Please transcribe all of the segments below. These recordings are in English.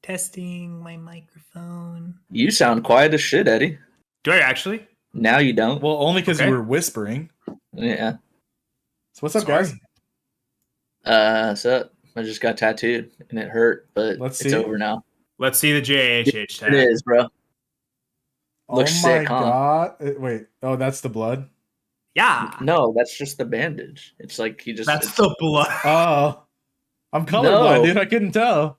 Testing my microphone. You sound quiet as shit, Eddie. Do I actually? Now you don't. Well, only because you were whispering. Yeah. So what's up, guys? So I just got tattooed and it hurt, but it's over now. Let's see the JHH tag. It is, bro. Looks sick, huh? God. Wait. Oh, that's the blood? Yeah. No, that's just the bandage. It's like he just... That's the blood. Oh. I'm colorblind, dude. I couldn't tell.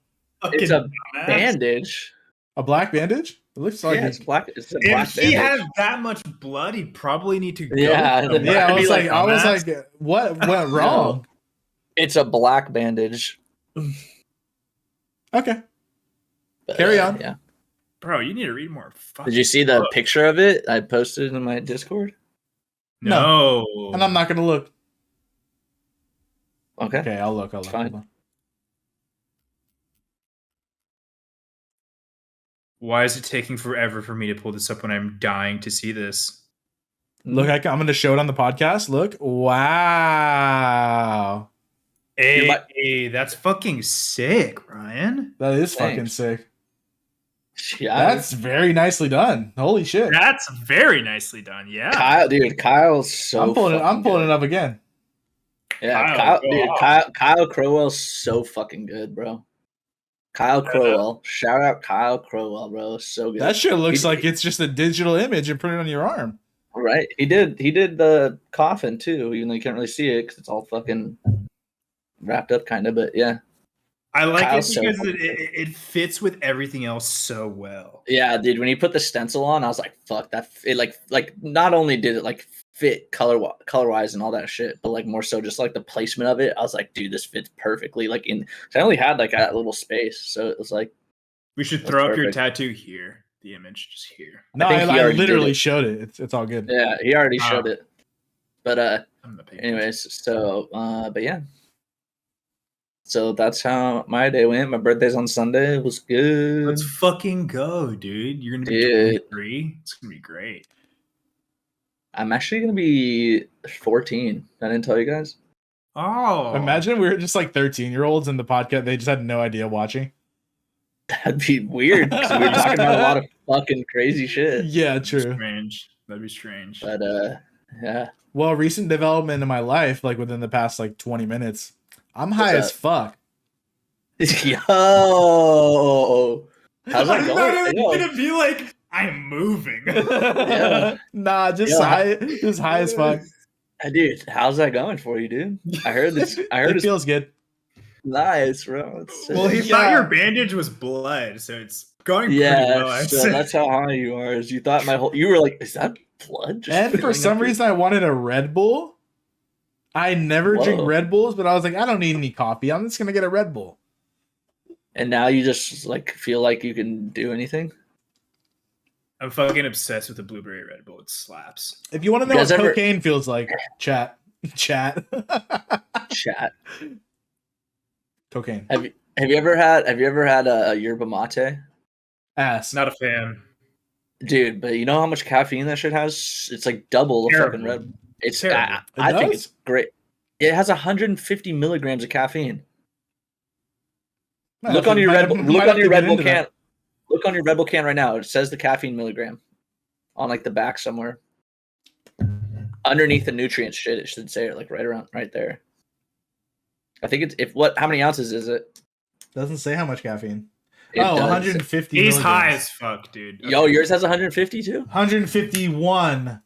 It's a bandage. A black bandage? It looks like it's black. It's a black bandage. If he had that much blood, he'd probably need to go. Yeah, I was like, what went wrong? No, it's a black bandage. Okay. But, carry on. Yeah. Bro, you need to read more. Did you see the picture of it? I posted in my Discord. No. And I'm not gonna look. Okay. Okay, I'll look. Fine. Why is it taking forever for me to pull this up when I'm dying to see this? Look, I'm going to show it on the podcast. Look. Wow. Hey, that's fucking sick, Ryan. That is fucking sick. Yeah. That's very nicely done. Holy shit. That's very nicely done. Yeah. Kyle's so I'm pulling it up again. Yeah, Kyle Crowell's so fucking good, bro. Kyle Crowell. Shout out Kyle Crowell, bro. So good. That shit looks like it's just a digital image and put it on your arm. Right. He did the coffin too, even though you can't really see it because it's all fucking wrapped up kind of, but yeah. I like Kyle's it because it fits with everything else so well. Yeah, dude, when he put the stencil on, I was like, fuck, that it like not only did it like fit color-wise and all that shit, but like more so just like the placement of it. I was like, dude, this fits perfectly. Like I only had like a little space, so it was like we should throw up your tattoo here. The image just here. No, I literally showed it. It's all good. Yeah, he already showed it. But anyways, so but yeah. So that's how my day went. My birthday's on Sunday. It was good. Let's fucking go, dude. You're gonna be 23. It's gonna be great. I'm actually going to be 14. I didn't tell you guys. Oh. Imagine we were just like 13-year-olds in the podcast. They just had no idea watching. That'd be weird because we were talking about a lot of fucking crazy shit. Yeah, true. That'd be strange. But, yeah. Well, recent development in my life, like within the past like 20 minutes, I'm high as fuck. Yo. How's that going? I'm going to be like... I'm moving. Yeah. Nah, high as fuck. Dude, how's that going for you, dude? I heard this. It feels good. Nice, bro. Well, he thought your bandage was blood, so it's going pretty well. So that's how high you are. Is you thought you were like, is that blood? And for some reason, I wanted a Red Bull. I never drink Red Bulls, but I was like, I don't need any coffee. I'm just gonna get a Red Bull. And now you just like feel like you can do anything. I'm fucking obsessed with the blueberry Red Bull. It slaps. If you want to know what cocaine feels like, chat. Cocaine. Have you ever had a yerba mate? Ass. Not a fan. Dude, but you know how much caffeine that shit has? It's like double the fucking Red Bull. It's I think it's great. It has 150 milligrams of caffeine. Look on your Red Bull can. Look on your Red Bull can right now. It says the caffeine milligram on like the back somewhere. Underneath the nutrients shit, it should say it like right there. I think it's how many ounces is it? Doesn't say how much caffeine. It does. 150. He's high as fuck, dude. Okay. Yo, yours has 150 too? 151.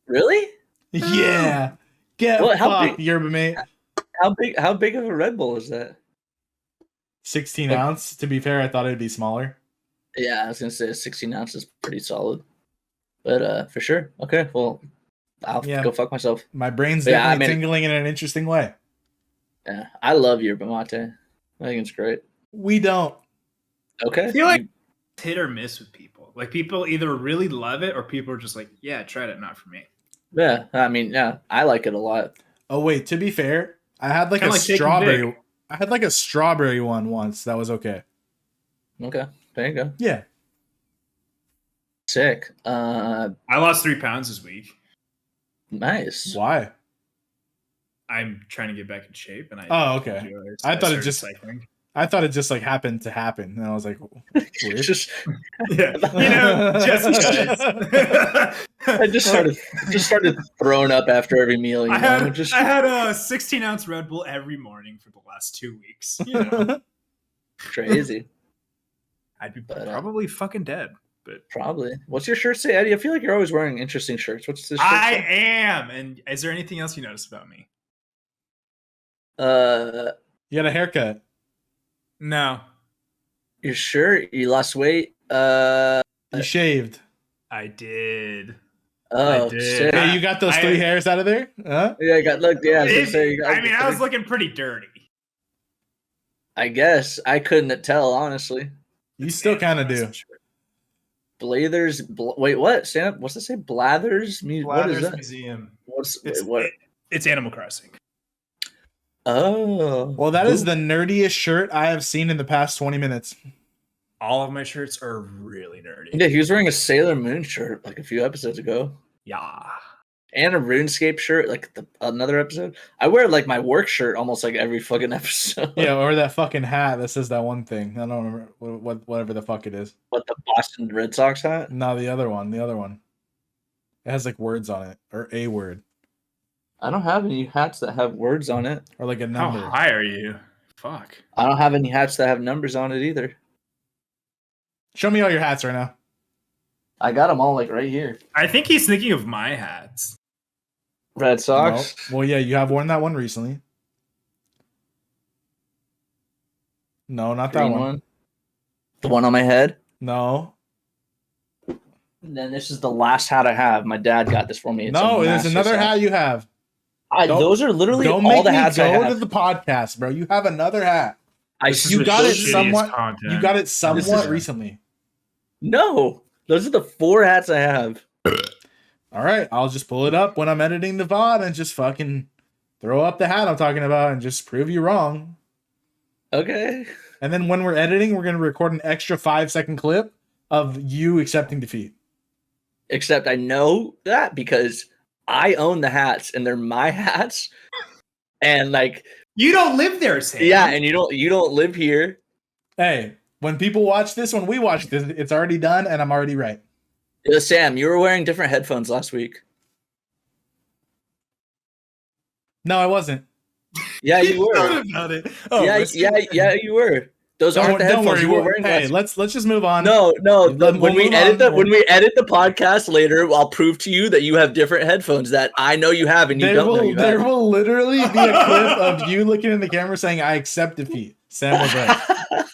Really? Yeah. How big, yerba mate. How big of a Red Bull is that? 16 ounce. To be fair, I thought it'd be smaller. Yeah, I was gonna say 16 ounces is pretty solid. But for sure. Okay, well, I'll go fuck myself. My brain's definitely tingling in an interesting way. Yeah, I love yerba mate. I think it's great. We don't. Okay. I feel like it's hit or miss with people. Like people either really love it or people are just like, yeah, tried it, not for me. Yeah, I mean, yeah, I like it a lot. Oh wait, to be fair, I had like a strawberry. I had like a strawberry one once. That was okay. Okay, there you go. Yeah. Sick. I lost 3 pounds this week. Nice. Why? I'm trying to get back in shape, and okay. I thought it just. cycling. I thought it just like happened to happen, and I was like, weird. Just Yeah, just because. I just started throwing up after every meal. You I know, had a 16-ounce Red Bull every morning for the last 2 weeks. You know, crazy. I'd be probably fucking dead. But probably. What's your shirt say, Eddie? I feel like you're always wearing interesting shirts. What's this? Shirt I say? am. And is there anything else you notice about me? You got a haircut. No, Your shirt. You lost weight. You shaved. I did. Oh, I did. sick. Hey, you got those 3 hairs out of there? Huh? Yeah, I got look. Yeah, I was looking pretty dirty. I guess I couldn't tell honestly. You still kind of do. Blathers. Wait, what? Stand up. What's it say? Blathers. What is that? Museum. What? It's Animal Crossing. Oh. Well, that is the nerdiest shirt I have seen in the past 20 minutes. All of my shirts are really nerdy. Yeah, he was wearing a Sailor Moon shirt like a few episodes ago. Yeah. And a RuneScape shirt, like another episode. I wear like my work shirt almost like every fucking episode. Yeah, or that fucking hat that says that one thing. I don't remember whatever the fuck it is. What, the Boston Red Sox hat? No, the other one. It has like words on it, or a word, I don't have any hats that have words on it. or like a How number. high are you? Fuck. I don't have any hats that have numbers on it either. Show me all your hats right now. I got them all like right here. I think he's thinking of my hats. Red Sox. No. Well, yeah, you have worn that one recently. No, not that Green one. The one on my head. No. And then this is the last hat I have. My dad got this for me. It's No, a there's master's another hat you have. Those are literally Don't all make the me hats I go have. to the podcast, bro. You have another hat. You The got it shittiest somewhat. content. You got it somewhat is- recently. No, those are the 4 hats I have. All right, I'll just pull it up when I'm editing the VOD and just fucking throw up the hat I'm talking about and just prove you wrong. Okay. And then when we're editing, we're gonna record an extra 5-second clip of you accepting defeat. Except I know that because I own the hats and they're my hats. And like, You don't live there, Sam. yeah, and you don't live here. Hey, when people watch this, when we watch this, it's already done and I'm already right. Sam, you were wearing different headphones last week. No, I wasn't. Yeah, you were. Thought about it. Oh, yeah, you were. Those aren't the Don't headphones worry. you were wearing. Hey, last let's just move on. No. We'll When we move edit on. when we edit the podcast later, I'll prove to you that you have different headphones that I know you have and you don't know you have. There will literally be a clip of you looking in the camera saying, "I accept defeat." Sam was right.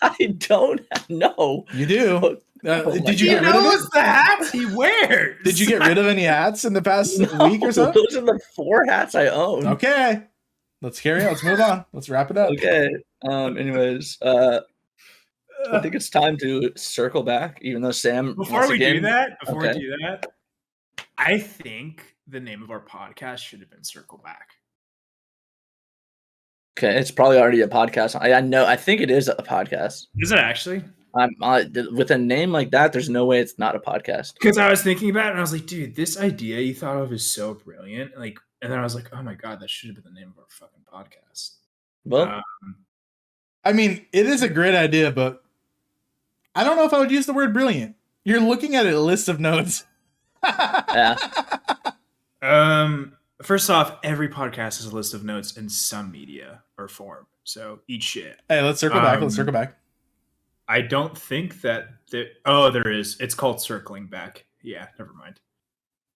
I don't know. You do. Oh my Did you He get rid of it? knows the hats he wears. Did you get rid of any hats in the past week or so? Those are the 4 hats I own. Okay. Let's carry on. Let's move on. Let's wrap it up. Okay. Anyways, I think it's time to circle back, even though Sam. Before we do that, Okay. I think the name of our podcast should have been Circle Back. Okay, it's probably already a podcast. I know. I think it is a podcast. Is it actually? With a name like that, there's no way it's not a podcast. Because I was thinking about it and I was like, dude, this idea you thought of is so brilliant. Like, and then I was like, oh my God, that should have been the name of our fucking podcast. Well, I mean, it is a great idea, but I don't know if I would use the word brilliant. You're looking at a list of notes. yeah. First off, every podcast has a list of notes in some media or form. So eat shit. Hey, let's circle back. Let's circle back. I don't think that there is. It's called circling back. Yeah, never mind.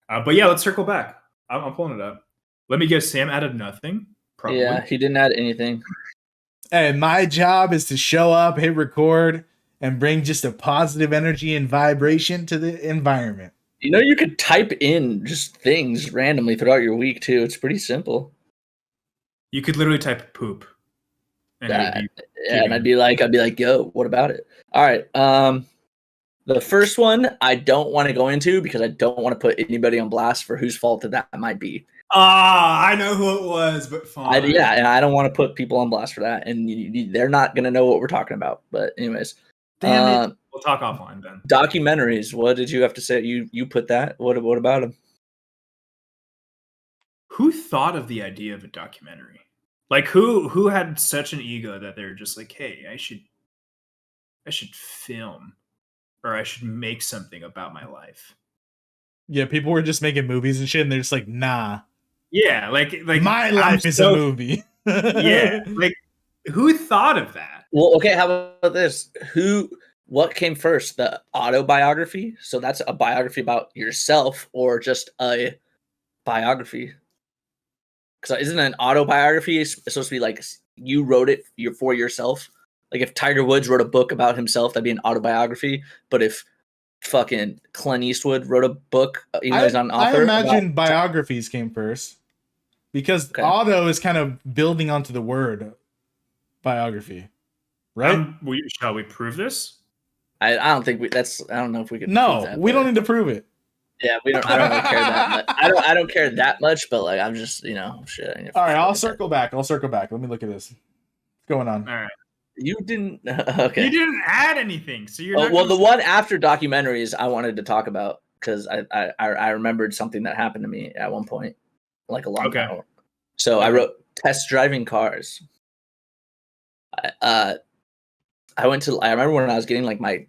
But yeah, let's circle back. I'm pulling it up. Let me guess. Sam added nothing. Probably. Yeah, he didn't add anything. Hey, my job is to show up, hit record, and bring just a positive energy and vibration to the environment. You know, you could type in just things randomly throughout your week too. It's pretty simple. You could literally type poop. And And I'd be like, yo, what about it? All right. The first one I don't want to go into because I don't want to put anybody on blast for whose fault that might be. I know who it was, but fine. And I don't want to put people on blast for that, and they're not gonna know what we're talking about. But anyways, Damn it. We'll talk offline then. Documentaries. What did you have to say? You put that. What about them? Who thought of the idea of a documentary? Like who had such an ego that they're just like, hey, I should film, or I should make something about my life. Yeah, people were just making movies and shit, and they're just like, nah. Yeah, like my life is a movie. Yeah, like who thought of that? Well, okay, how about this? What came first, the autobiography? So that's a biography about yourself, or just a biography? Because isn't an autobiography supposed to be like you wrote it for yourself? Like if Tiger Woods wrote a book about himself, that'd be an autobiography. But if fucking Clint Eastwood wrote a book, even though he's not an author, I imagine biographies came first, because auto is kind of building onto the word biography, right? Shall we prove this? I don't think I don't know if we could. No, prove that, we don't need to prove it. Yeah, I don't really care that much. I don't care that much, but like I'm just shit. All right, I'll circle back. Let me look at this. What's going on? All right. You didn't. Okay. You didn't add anything, so you're. The one after documentaries I wanted to talk about, because I remembered something that happened to me at one point, like a long time ago. So I wrote test driving cars. I remember when I was getting like my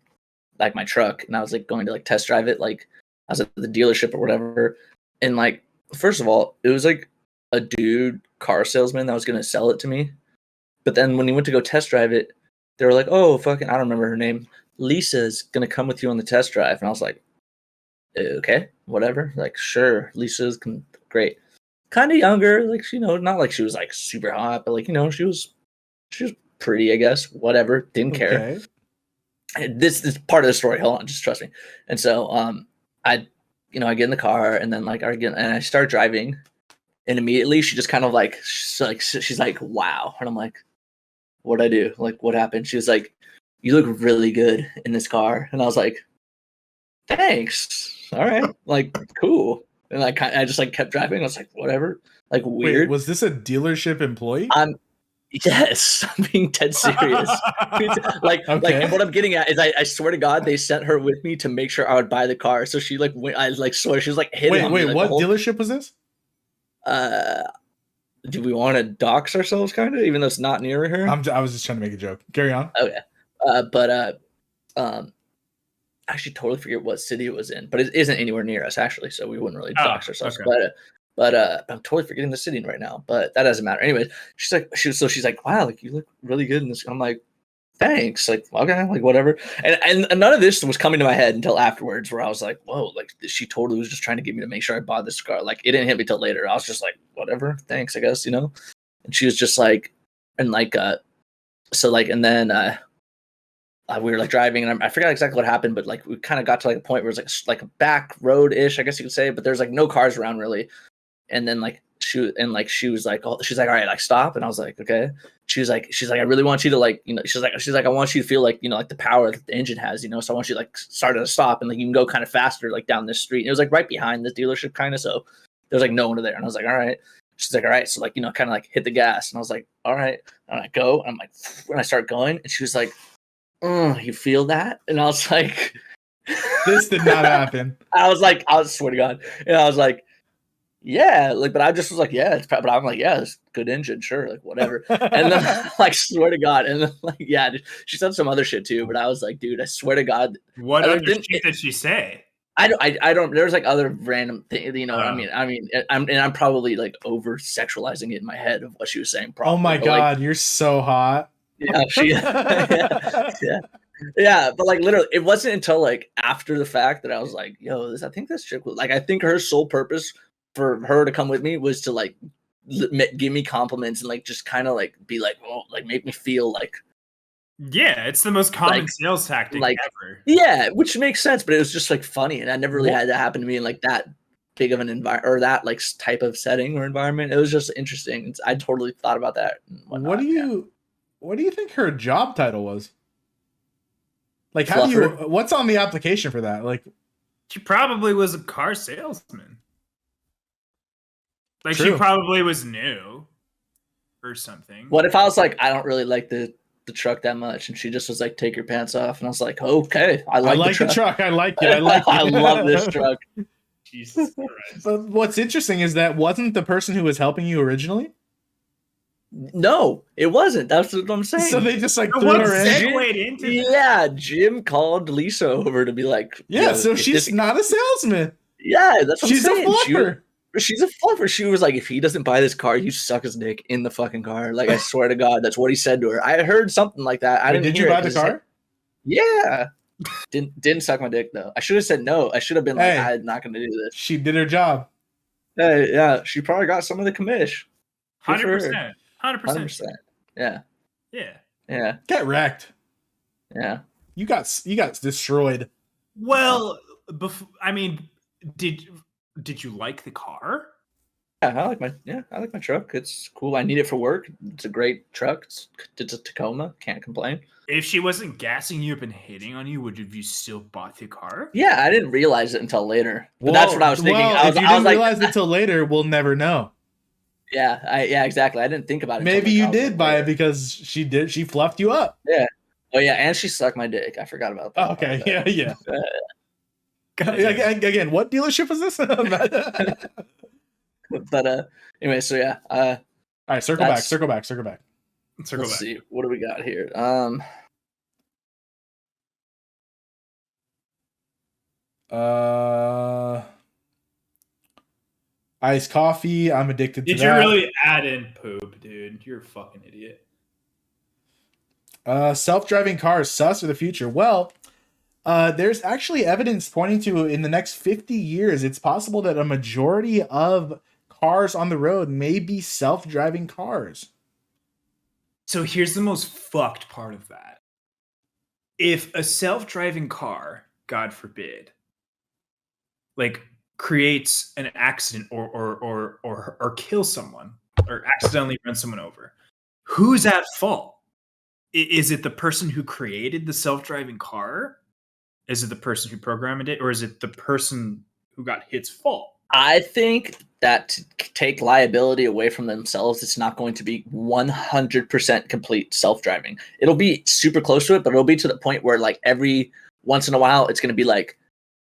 truck, and I was like going to like test drive it, like I was at the dealership or whatever, and like first of all, it was like a dude car salesman that was gonna sell it to me. But then when he went to go test drive it, they were like, oh, fucking, I don't remember her name. Lisa's going to come with you on the test drive. And I was like, okay, whatever. Like, sure, Lisa's great. Kind of younger, like, not like she was like super hot, but like, she was pretty, I guess. Whatever, didn't care. This is part of the story. Hold on, just trust me. And so I get in the car, and then like I start driving, and immediately she just kind of like she's like, wow. And I'm like, what'd I do? Like, what happened? She was like, you look really good in this car. And I was like, thanks. All right. Like, cool. And like, I just like kept driving. I was like, whatever. Like, weird. Wait, was this a dealership employee? Yes, I'm being dead serious. Like what I'm getting at is I swear to God, they sent her with me to make sure I would buy the car. So she like went, I like swear she was like hitting on me. Wait, what dealership was this? Do we want to dox ourselves, kind of, even though it's not near her? I was just trying to make a joke. Carry on. Okay. I actually totally forget what city it was in, but it isn't anywhere near us actually, so we wouldn't really dox ourselves. Okay. But I'm totally forgetting the city right now, but that doesn't matter. Anyways, she's like, wow, like you look really good in this. I'm like, thanks. Like, okay, like whatever. And none of this was coming to my head until afterwards, where I was like, whoa, like she totally was just trying to get me to make sure I bought this car. Like it didn't hit me till later. I was just like, whatever, thanks, I guess, And she was just like, and like, so like, and then we were like driving, and I forgot exactly what happened, but like we kind of got to like a point where it was like a back road ish, I guess you could say, but there's like no cars around really. And then like she was like, oh, she's like, all right, like stop. And I was like, okay. She's like, I really want you to like, she's like, I want you to feel like, like the power that the engine has, so I want you to like start at a stop, and like you can go kind of faster like down this street. And it was like right behind the dealership kind of, so there's like no one there. And I was like, all right. She's like, all right. So like, kind of like hit the gas. And I was like, all right. And I go, and I'm like, when I start going, and she was like, you feel that? And I was like, this did not happen. I swear to God. And I was like, yeah, like, but I just was like, yeah, but I'm like, yeah, it's good engine, sure, like whatever. And then like, swear to God, and then like, yeah, she said some other shit too, but I was like, dude, I swear to God, what other shit did she say? I don't. There's like other random things, I'm probably like over sexualizing it in my head of what she was saying. Probably. Oh my God, you're so hot. Yeah, yeah, but like literally, it wasn't until like after the fact that I was like, yo, I think this chick was like, I think her sole purpose for her to come with me was to like give me compliments and like just kind of like be like, oh, like make me feel like, yeah, it's the most common sales tactic ever. Yeah, which makes sense, but it was just like funny, and I never really had that happen to me in like that big of an environment or that like type of setting or environment. It was just interesting. I totally thought about that. What do you think her job title was? Like, what's on the application for that? Like, she probably was a car salesman. Like, True. She probably was new or something. What if I was like, I don't really like the truck that much, and she just was like, take your pants off, and I was like, okay, I like the truck. I like it. I like it. I love this truck. Jesus Christ. But what's interesting is that wasn't the person who was helping you originally? No, it wasn't. That's what I'm saying. So they just like So threw what her in. segued into this? Yeah, Jim called Lisa over to be like, Yeah, "Yo, so if she's this-" not a salesman. Yeah, that's what She's I'm a saying. fluffer. She's a fluffer. She was like, if he doesn't buy this car, you suck his dick in the fucking car. Like, I swear to God, that's what he said to her. I heard something like that. I Wait, didn't did hear you it buy the 'cause his car? head- Yeah. Didn't suck my dick though. I should have said no. I should have been like, Hey. I'm not going to do this. She did her job. Hey, yeah, she probably got some of the commish. Good for her. 100%. 100%. 100%. Yeah. Yeah. Yeah. Get wrecked. Yeah. You got destroyed. Well, I mean, did you like the car? Yeah, I like my truck. It's cool. I need it for work. It's a great truck. It's a Tacoma. Can't complain. If she wasn't gassing you up and hitting on you, would you still bought the car? Yeah, I didn't realize it until later. But that's what I was thinking. Well, if you didn't like, realize it until later, we'll never know. yeah, exactly. I didn't think about it. Maybe you did buy it because she fluffed you up. Yeah. Oh yeah, and she sucked my dick. I forgot about that. Oh, okay. Yeah. God, Again, what dealership was this? But anyway, so yeah. All right, circle back. Let's see. What do we got here? Iced coffee. I'm addicted to Did that. you really add in poop, dude? You're a fucking idiot. Self-driving cars, sus or the future? Well, there's actually evidence pointing to in the next 50 years, it's possible that a majority of cars on the road may be self-driving cars. So here's the most fucked part of that. If a self-driving car, God forbid, like creates an accident or kills someone or accidentally runs someone over, who's at fault? Is it the person who created the self-driving car? Is it the person who programmed it? Or is it the person who got hit's fault? I think that to take liability away from themselves, it's not going to be 100% complete self-driving. It'll be super close to it, but it'll be to the point where like every once in a while, it's going to be like,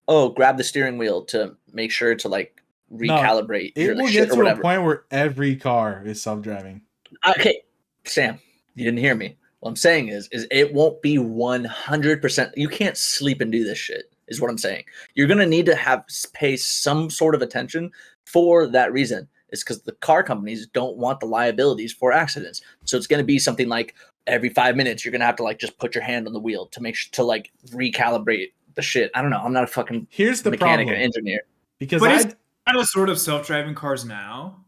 oh, grab the steering wheel to make sure to like recalibrate. It will get to a point where every car is self-driving. Okay, Sam, you didn't hear me. What I'm saying is it won't be 100%. You can't sleep and do this shit, is what I'm saying. You're going to need to pay some sort of attention for that reason. It's because the car companies don't want the liabilities for accidents. So it's going to be something like every 5 minutes, you're going to have to like just put your hand on the wheel to make sure to like recalibrate the shit. I don't know. I'm not a fucking mechanic or engineer. Because it's kind of sort of self-driving cars now.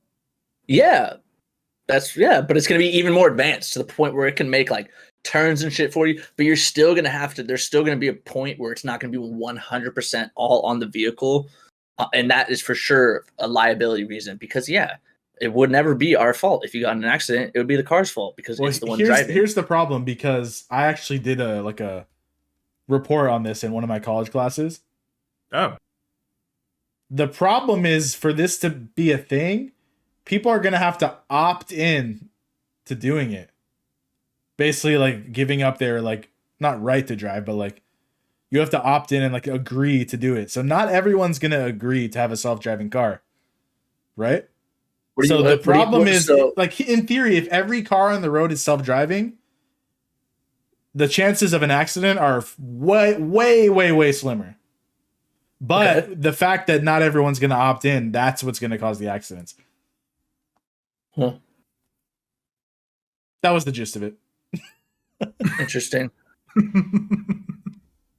Yeah. But it's going to be even more advanced to the point where it can make like turns and shit for you, but you're still going to have to, there's still going to be a point where it's not going to be 100% all on the vehicle. And that is for sure a liability reason because it would never be our fault. If you got in an accident, it would be the car's fault because it's the one driving. Here's the problem because I actually did a report on this in one of my college classes. Oh. The problem is for this to be a thing, people are going to have to opt in to doing it. Basically, like, giving up their, like, not right to drive, but, like, you have to opt in and, like, agree to do it. So not everyone's going to agree to have a self-driving car. Right? So the problem is, like, in theory, if every car on the road is self-driving, the chances of an accident are way, way, way, way slimmer. But the fact that not everyone's going to opt in, that's what's going to cause the accidents. Huh. That was the gist of it. Interesting.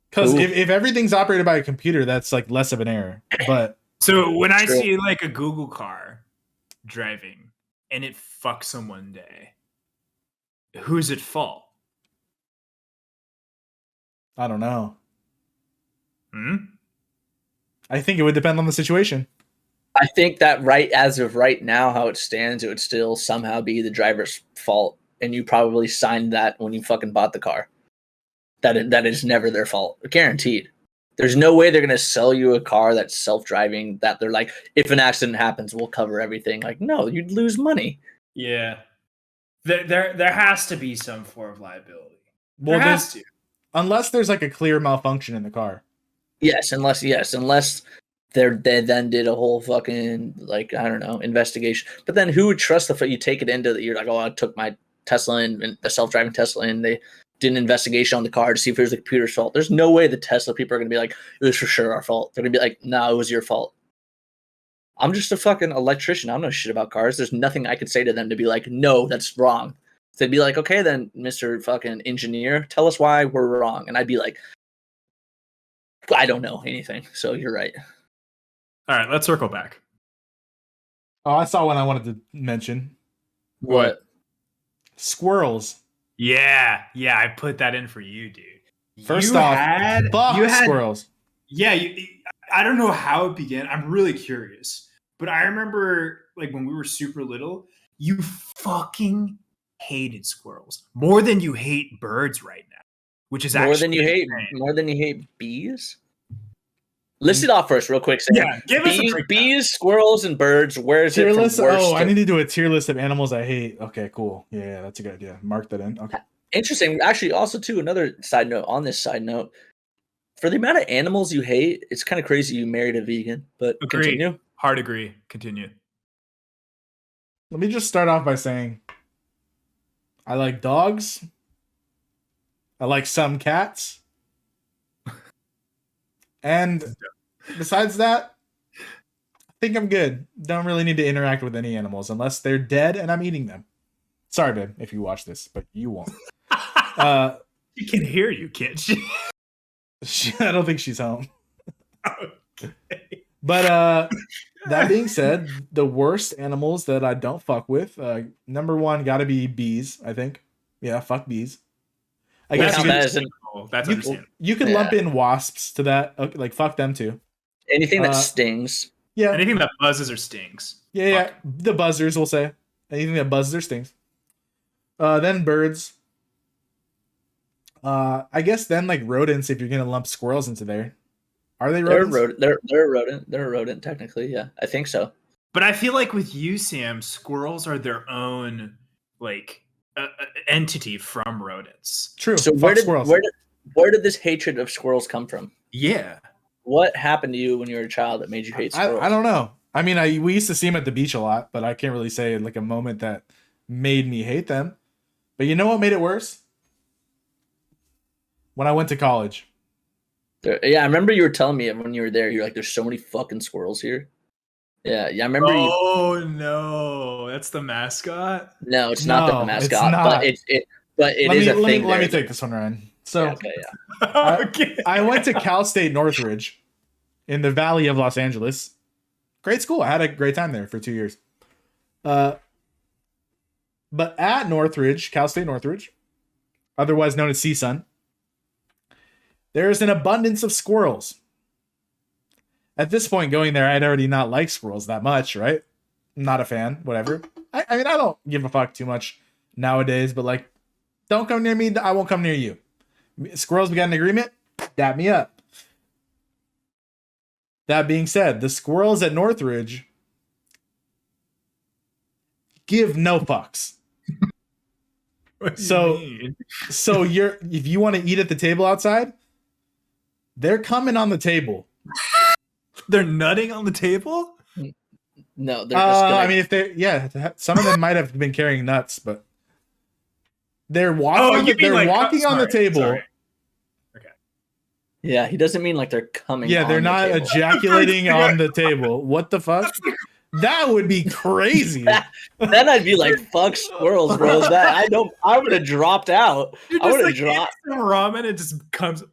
Because if everything's operated by a computer, that's like less of an error. But so when I see like a Google car driving and it fucks someone day, who's at fault? I don't know. I think it would depend on the situation. I think that as of right now, how it stands, it would still somehow be the driver's fault. And you probably signed that when you fucking bought the car. That is never their fault. Guaranteed. There's no way they're going to sell you a car that's self-driving that they're like, if an accident happens, we'll cover everything. Like, no, you'd lose money. Yeah. There has to be some form of liability. Well, there has to. Unless there's like a clear malfunction in the car. Unless they then did a whole fucking like I don't know investigation. But then who would trust the you take it into you're like, oh, I took my Tesla and the self-driving Tesla and they did an investigation on the car to see if it was the computer's fault. There's no way the Tesla people are gonna be like, it was for sure our fault. They're gonna be like, no, it was your fault. I'm just a fucking electrician. I don't know shit about cars. There's nothing I could say to them to be like, no, that's wrong. They'd be like, okay, then, Mr. fucking engineer, tell us why we're wrong. And I'd be like, I don't know anything. So you're right. All right, let's circle back. Oh, I saw one I wanted to mention. What? Squirrels. Yeah, I put that in for you, dude. First off, fuck squirrels. Yeah, I don't know how it began. I'm really curious. But I remember, like, when we were super little, you fucking hated squirrels more than you hate birds right now, which is more than you hate bees. List it off first, real quick. Sam. Yeah, give us a bees, squirrels, and birds. Where's tier it from list? Worst I need to do a tier list of animals I hate. Okay, cool. Yeah, that's a good idea. Mark that in. Okay. Interesting. Actually, also too, another side note on this side note. For the amount of animals you hate, it's kind of crazy you married a vegan. But continue. Hard agree. Continue. Let me just start off by saying I like dogs. I like some cats. And besides that, I think I'm good. Don't really need to interact with any animals unless they're dead and I'm eating them. Sorry, babe, if you watch this, but you won't. She can hear you, can't she? I don't think she's home. Okay. But that being said, the worst animals that I don't fuck with, number one, got to be bees, I think. Yeah, fuck bees. I guess that's understandable. You could lump in wasps to that. Okay, like, fuck them too. Anything that stings. Yeah. Anything that buzzes or stings. Yeah. The buzzers, we'll say. Anything that buzzes or stings. Then birds. I guess then like rodents, if you're gonna lump squirrels into there. Are they rodents? They're a rodent. They're a rodent, technically. Yeah, I think so. But I feel like with you, Sam, squirrels are their own like entity from rodents. True. So where did this hatred of squirrels come from? Yeah. What happened to you when you were a child that made you hate squirrels? I don't know. I mean, we used to see them at the beach a lot, but I can't really say like a moment that made me hate them. But you know what made it worse? When I went to college. Yeah, I remember you were telling me when you were there, you're like, there's so many fucking squirrels here. Yeah, I remember you. Oh, no. That's the mascot? No, it's not the mascot, but it is a thing. Let me take this one, Ryan. So, okay, yeah. I went to Cal State Northridge in the Valley of Los Angeles. Great school. I had a great time there for 2 years. But at Northridge, Cal State Northridge, otherwise known as CSUN, there's an abundance of squirrels. At this point, going there, I'd already not liked squirrels that much, right? Not a fan, whatever. I mean, I don't give a fuck too much nowadays, but like, don't come near me, I won't come near you. Squirrels, we got an agreement? Dap me up. That being said, the squirrels at Northridge give no fucks. So if you want to eat at the table outside, they're coming on the table. They're nutting on the table? No, they're just gonna... I mean, some of them might have been carrying nuts, but they're walking. Walking on the table. Sorry. Okay. Yeah, he doesn't mean like they're coming. Yeah, they're not ejaculating on the table. What the fuck? That would be crazy. Then I'd be like, "Fuck squirrels, bro." I would have dropped out. I would have dropped some ramen. It just comes.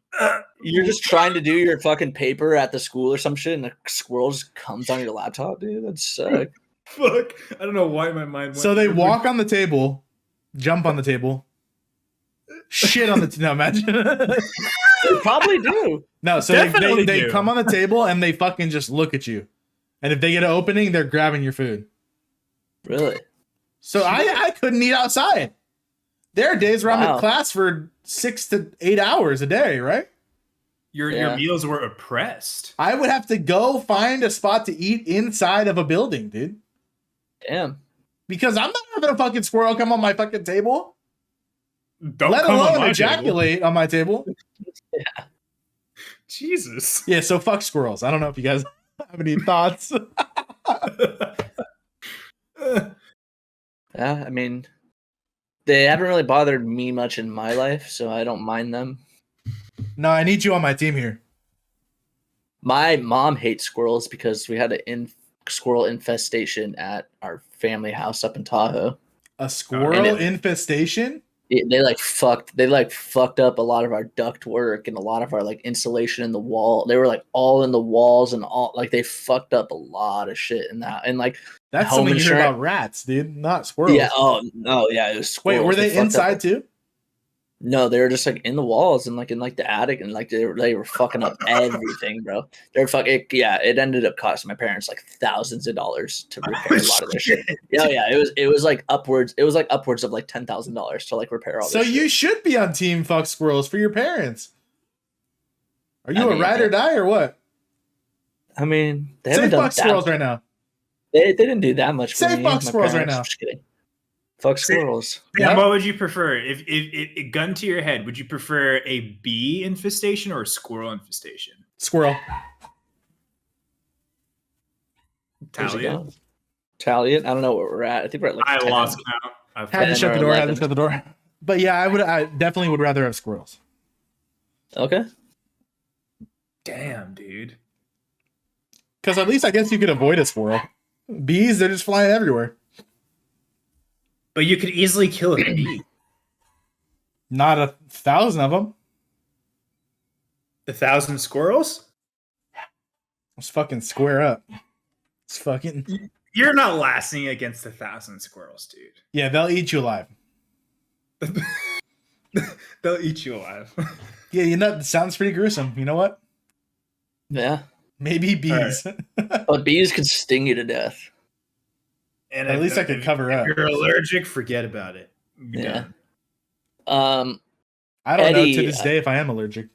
You're just trying to do your fucking paper at the school or some shit, and the squirrel just comes on your laptop, dude. That's sick. Fuck. I don't know why my mind went. So they walk on the table, jump on the table, shit on the. No, imagine. They probably do. No, so they come on the table and they fucking just look at you. And if they get an opening, they're grabbing your food. Really? So I couldn't eat outside. There are days where I'm in class for 6 to 8 hours a day, right? Your meals were oppressed. I would have to go find a spot to eat inside of a building, dude. Damn. Because I'm not having a fucking squirrel come on my fucking table. Let alone ejaculate on my table. Yeah. Jesus. Yeah, so fuck squirrels. I don't know if you guys... have any thoughts? Yeah, I mean, they haven't really bothered me much in my life, so I don't mind them. No, I need you on my team here. My mom hates squirrels because we had a squirrel infestation at our family house up in Tahoe. A squirrel infestation? They fucked up a lot of our duct work and a lot of our like insulation in the wall. They were like all in the walls and all like they fucked up a lot of shit in that. And like that's something you hear about rats, dude, not squirrels. Yeah. Oh no. Yeah. It was squirrels. Wait, were they inside too? No, they were just like in the walls and like in like the attic and like they were fucking up everything, bro. They're fucking it ended up costing my parents like thousands of dollars to repair a lot of their shit. Yeah, it was like upwards of like $10,000 to like repair all. So you shit. should be on Team Fuck Squirrels for your parents. Are you a ride or die or what? I mean, they haven't done fuck squirrels right now. They didn't do that much. Say fuck squirrels right now. Just kidding. Fuck squirrels. Yeah, what would you prefer? If gun to your head, would you prefer a bee infestation or a squirrel infestation? Squirrel. Tally it. I don't know where we're at. I think we're at like I lost count. Had to shut the door. But yeah, I definitely would rather have squirrels. Okay. Damn, dude. Because at least I guess you could avoid a squirrel. Bees, they're just flying everywhere. But you could easily kill a bee. Not 1,000 of them. 1,000 squirrels? Let's fucking square up. It's fucking. You're not lasting against 1,000 squirrels, dude. Yeah, they'll eat you alive. They'll eat you alive. Yeah, it sounds pretty gruesome. You know what? Yeah. Maybe bees. Right. But bees could sting you to death. And at least I could cover up. If you're allergic, forget about it. Yeah. I don't know to this day if I am allergic.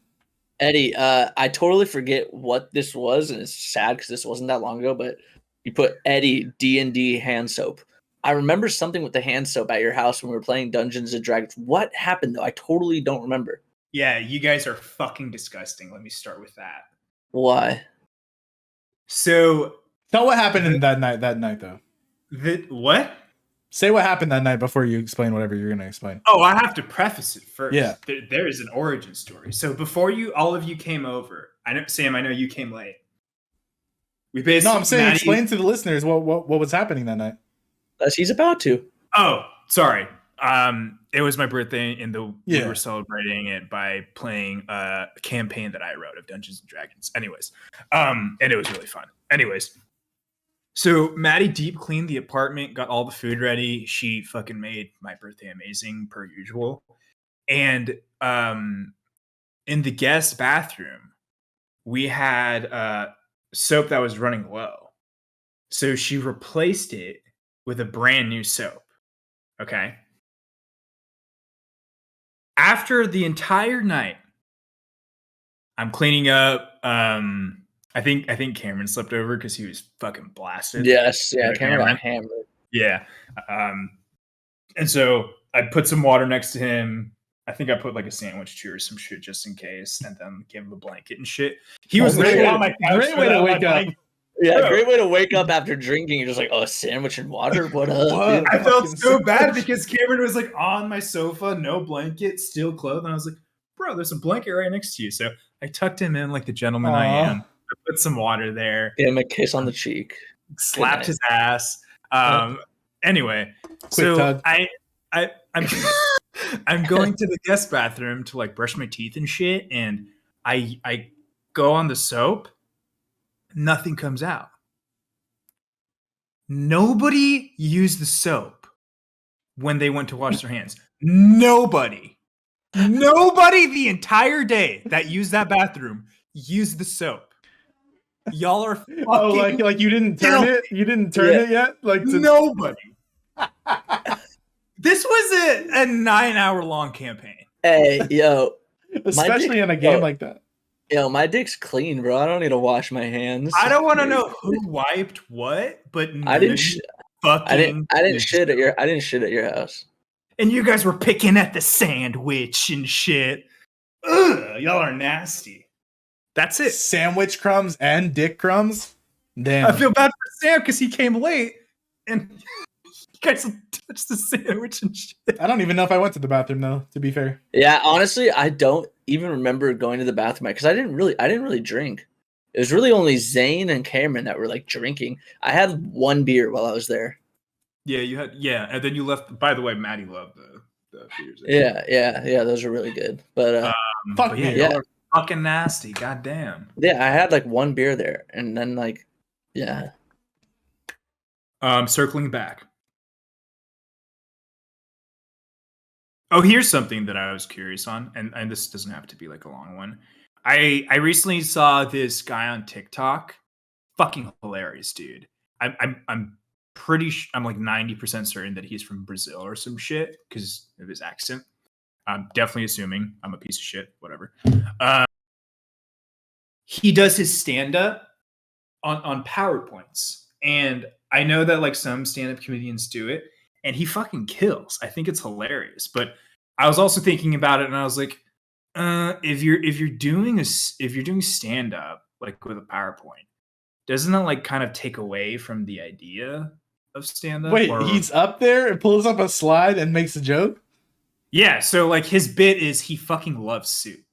Eddy, I totally forget what this was, and it's sad because this wasn't that long ago, but you put Eddy D&D hand soap. I remember something with the hand soap at your house when we were playing Dungeons & Dragons. What happened, though? I totally don't remember. Yeah, you guys are fucking disgusting. Let me start with that. Why? So... Tell what happened in that night, though. What? Say what happened that night before you explain whatever you're going to explain. Oh, I have to preface it first. Yeah. There is an origin story. So before all of you came over, Sam, I know you came late. We basically... No, I'm saying explain to the listeners what was happening that night. He's about to. Oh, sorry. It was my birthday, and we were celebrating it by playing a campaign that I wrote of Dungeons & Dragons. Anyways, and it was really fun. Anyways, so Maddie deep cleaned the apartment, got all the food ready. She fucking made my birthday amazing per usual. And in the guest bathroom, we had soap that was running low. So she replaced it with a brand new soap. Okay. After the entire night, I'm cleaning up. I think Cameron slept over because he was fucking blasted. Yes, yeah, Cameron got hammered. Yeah. And so I put some water next to him. I think I put like a sandwich too or some shit just in case, and then gave him a blanket and shit. He was literally on my couch. Great way to wake up. Yeah, great way to wake up after drinking. You're just like, oh, a sandwich and water? What up? I felt so bad because Cameron was like on my sofa, no blanket, still clothed. And I was like, bro, there's a blanket right next to you. So I tucked him in like the gentleman I am. I put some water there. Gave him a kiss on the cheek. Slapped his ass. Anyway, so I'm I'm going to the guest bathroom to like brush my teeth and shit. And I go on the soap. Nothing comes out. Nobody used the soap when they went to wash their hands. Nobody the entire day that used that bathroom used the soap. Y'all are fucking... Oh, like you didn't turn it? You didn't turn it yet? Nobody. This was a 9-hour long campaign. Hey, yo. Especially in a game like that. Yo, my dick's clean, bro. I don't need to wash my hands. I don't want to know who wiped what, but I didn't shit at your house. And you guys were picking at the sandwich and shit. Ugh, y'all are nasty. That's it. Sandwich crumbs and dick crumbs. Damn. I feel bad for Sam because he came late and you guys touched the sandwich and shit. I don't even know if I went to the bathroom though, to be fair. Yeah, honestly, I don't even remember going to the bathroom because I didn't really drink. It was really only Zane and Cameron that were like drinking. I had one beer while I was there. Yeah, you had and then you left. By the way, Maddie loved the beers. Yeah, those are really good. But fuck but yeah, me. y'all are fucking nasty. Goddamn. Yeah, I had like one beer there, and then like, yeah. Circling back. Oh, here's something that I was curious on, and this doesn't have to be like a long one. I recently saw this guy on TikTok. Fucking hilarious, dude. I'm pretty I'm like 90% certain that he's from Brazil or some shit because of his accent. I'm definitely assuming. I'm a piece of shit. Whatever. He does his stand-up on PowerPoints, and I know that like some stand-up comedians do it, and he fucking kills. I think it's hilarious. But I was also thinking about it, and I was like, if you're doing stand-up like with a PowerPoint, doesn't that like kind of take away from the idea of stand-up? Wait, he's up there and pulls up a slide and makes a joke? Yeah, so like his bit is he fucking loves soup.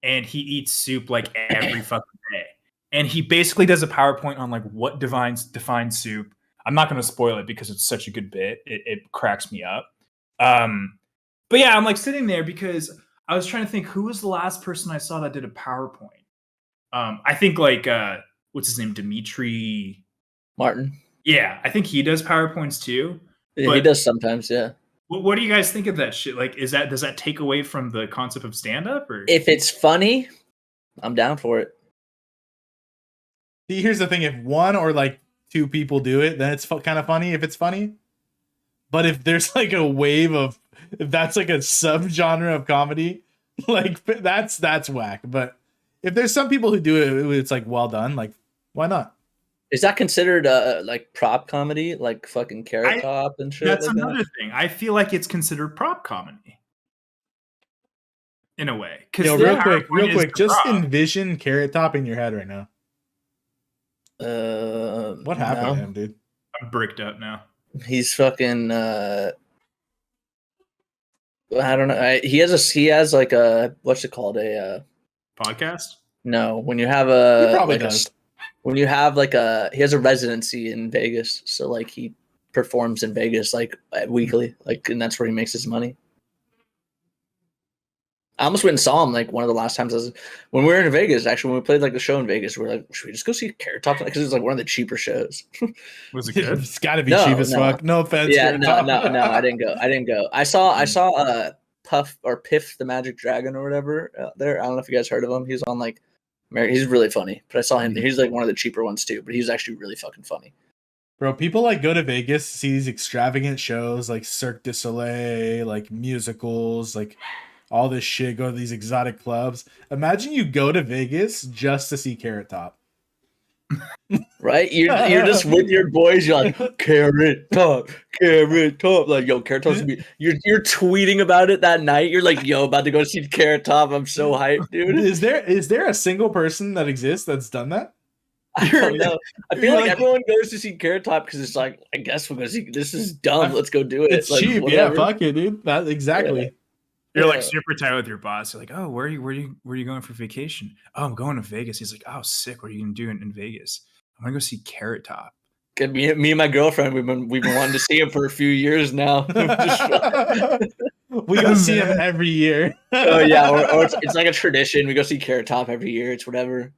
And he eats soup like every fucking day. And he basically does a PowerPoint on like what defines soup. I'm not going to spoil it because it's such a good bit. It cracks me up. But yeah, I'm like sitting there because I was trying to think who was the last person I saw that did a PowerPoint. I think like what's his name, Dimitri Martin. Yeah, I think he does PowerPoints too. Yeah, he does sometimes. Yeah. What do you guys think of that shit? Like, does that take away from the concept of stand-up? Or if it's funny, I'm down for it. See, here's the thing: if one or like two people do it, then it's kind of funny. If it's funny, but if there's like a wave of, if that's like a subgenre of comedy, like that's whack. But if there's some people who do it, it's like well done. Like, why not? Is that considered like prop comedy, like fucking Carrot Top and shit? That's like another thing. I feel like it's considered prop comedy in a way. Because real quick, just envision Carrot Top in your head right now. What happened to him, dude? I'm bricked up now. He's fucking. I don't know. He has like a what's it called, a podcast? No, when you have a he probably like does. When you have like he has a residency in Vegas, so like he performs in Vegas like weekly, like, and that's where he makes his money. I almost went and saw him like one of the last times when we were in Vegas. Actually, when we played like the show in Vegas, we were like, should we just go see Carrot Top? Because it's like one of the cheaper shows. Was it good? It's got to be cheap as fuck. No offense. Yeah, no, I didn't go. I saw Puff or Piff the Magic Dragon or whatever there. I don't know if you guys heard of him. He's on like. He's really funny, but I saw him. He's like one of the cheaper ones too, but he's actually really fucking funny. Bro, people like go to Vegas to see these extravagant shows like Cirque du Soleil, like musicals, like all this shit. Go to these exotic clubs. Imagine you go to Vegas just to see Carrot Top. Right? You're just with your boys. You're like Carrot Top. Like, yo, Carrot Top's you're tweeting about it that night. You're like, yo, about to go see Carrot Top. I'm so hyped, dude. Is there a single person that exists that's done that? I don't know. I feel like everyone goes to see Carrot Top because it's like, I guess we're gonna see. This is dumb. Let's go do it. It's like, cheap. whatever. Yeah, fuck it, dude. That exactly. Yeah. You're like super tight with your boss. You're like, oh, where are you going for vacation? Oh, I'm going to Vegas. He's like, oh, sick. What are you gonna do in Vegas? I'm gonna go see Carrot Top. Me and my girlfriend, we've been wanting to see him for a few years now. We go see him every year. Oh yeah, or it's like a tradition. We go see Carrot Top every year. It's whatever.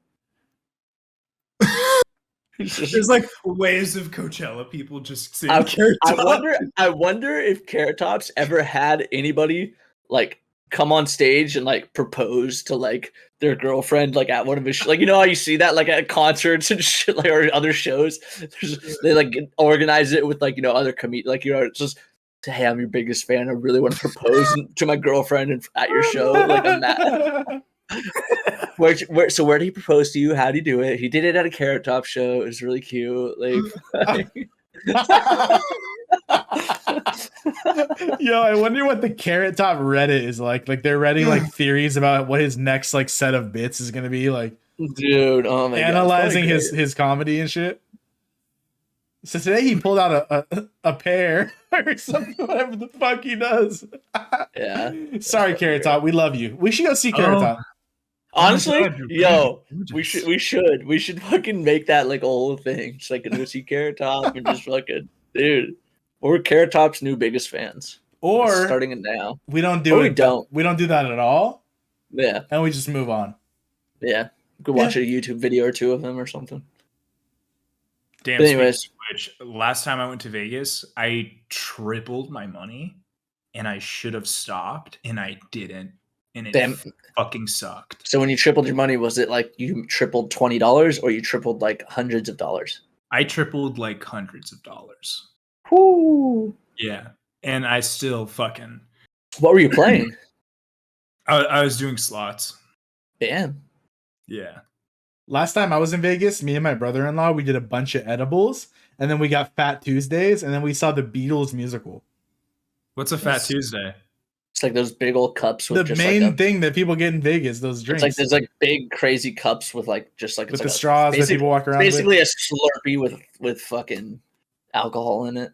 There's like waves of Coachella people just seeing Carrot Top. I wonder if Carrot Top's ever had anybody like come on stage and like propose to like their girlfriend like at one of his like, you know how you see that like at concerts and shit, like, or other shows. They like organize it with like, you know, other like, you know, it's just, hey, I'm your biggest fan. I really want to propose to my girlfriend at your show. Like, I'm mad. So where did he propose to you? How did he do it? He did it at a Carrot Top show. It was really cute. Like, yo, I wonder what the Carrot Top Reddit is like. Like, they're reading like theories about what his next like set of bits is gonna be. Like, Dude, oh my analyzing god. his comedy and shit. So today he pulled out a pear or something, whatever the fuck he does. Yeah. Sorry, Carrot Top. We love you. We should go see Carrot Top. Honestly, God, yo, we should fucking make that like a whole thing. Just like go see Carrot Top and just fucking dude. We're Carrot Top's new biggest fans. Or starting it now. We don't do or it. We don't do that at all. Yeah. And we just move on. Yeah. You could watch a YouTube video or two of him or something. Damn. But anyways, which last time I went to Vegas, I tripled my money, and I should have stopped, and I didn't, and it fucking sucked. So when you tripled your money, was it like you tripled $20 or you tripled like hundreds of dollars? I tripled like hundreds of dollars. Whoo! Yeah, and I still fucking. What were you playing? I was doing slots. Damn. Yeah. Last time I was in Vegas, me and my brother-in-law, we did a bunch of edibles, and then we got Fat Tuesdays, and then we saw the Beatles musical. What's a Fat Tuesday? It's like those big old cups with the just main like thing that people get in Vegas, those drinks. It's like there's like big crazy cups with like just like with it's the like straws that people walk around basically with. a Slurpee with fucking alcohol in it.